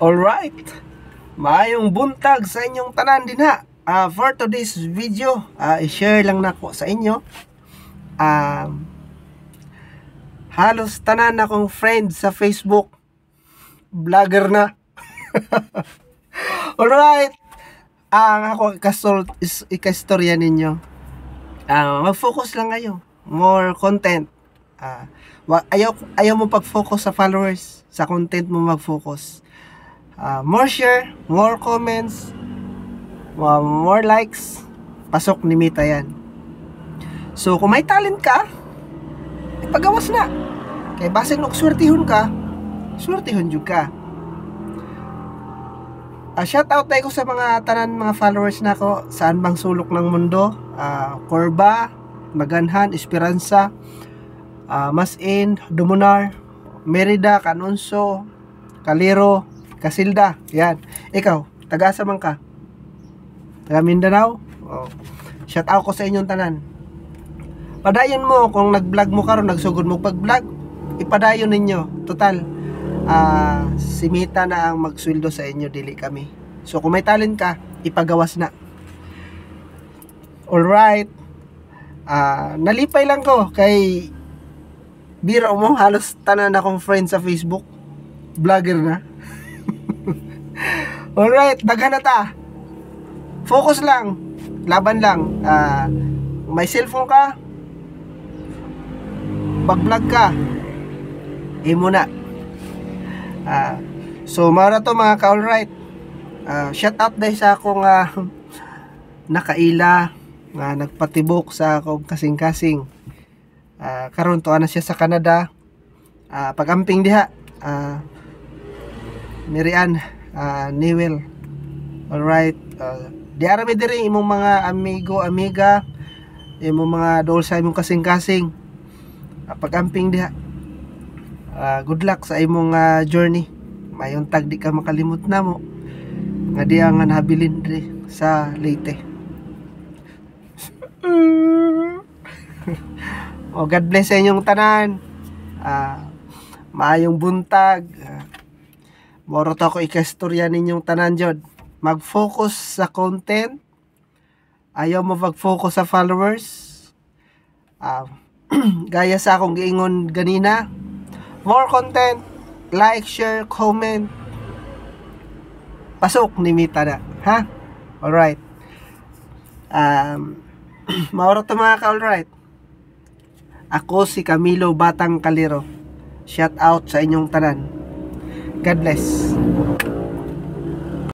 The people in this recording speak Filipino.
Alright, maayong buntag sa inyong tanan din ha. For today's video, i-share lang nako sa inyo. Halos tanan akong friends sa Facebook, vlogger na. Alright, ang ako ikastorya ninyo. Mag-focus lang kayo, more content. Ayaw mo pag-focus sa followers, sa content mo mag-focus. More share, more comments, more likes, pasok ni Mita yan. So kung may talent ka, ipagawas na. Kaya basin og swertihon ka, swertihon jud ka. Shout out tayo ko sa mga tanan mga followers nako saan bang sulok ng mundo. Corba, Maganhan, Esperanza, Masin, Dumunar, Merida, Canonso, Calero, Casilda, yan. Ikaw, taga-asa man ka? Taga Mindanao? Oh. Shout out ko sa inyong tanan. Padayon mo kung nag-vlog mo karon, nagsugod mo pag-vlog, ipadayon ninyo. Total, si Mita na ang magsweldo sa inyo, dili kami. So kung may talent ka, ipagawas na. Alright. Nalipay lang ko kay biro mo, halos tanan akong friend sa Facebook, vlogger na. Alright, daghan na ta. Focus lang, laban lang. May cellphone ka, bag-vlog ka, imo na. So mara to mga ka-alright. Shout out dahil sa akong nakaila nga nagpatibok sa akong kasing-kasing. Karon to ana siya sa Canada. Pag-amping diha, Mirian, Newell. Alright, di arami diri imong mga amigo, amiga, imong mga dool sa imong kasing-kasing. Pag-amping diha. Good luck sa imong journey. Mayon tag di ka makalimot na mo nga diya nga nabilin diri sa Leyte. God bless sa inyong tanan. Maayong buntag. Moro to ako ikastorya ninyong tanan jud. Mag-focus sa content. Ayaw mo mag-focus sa followers. Gaya sa akong giingon ganina, more content, like, share, comment, pasok ni Mita na, ha? Alright. Mauro to mga ka-alright. Ako si Camilo Batang Calero. Shout out sa inyong tanan. God bless.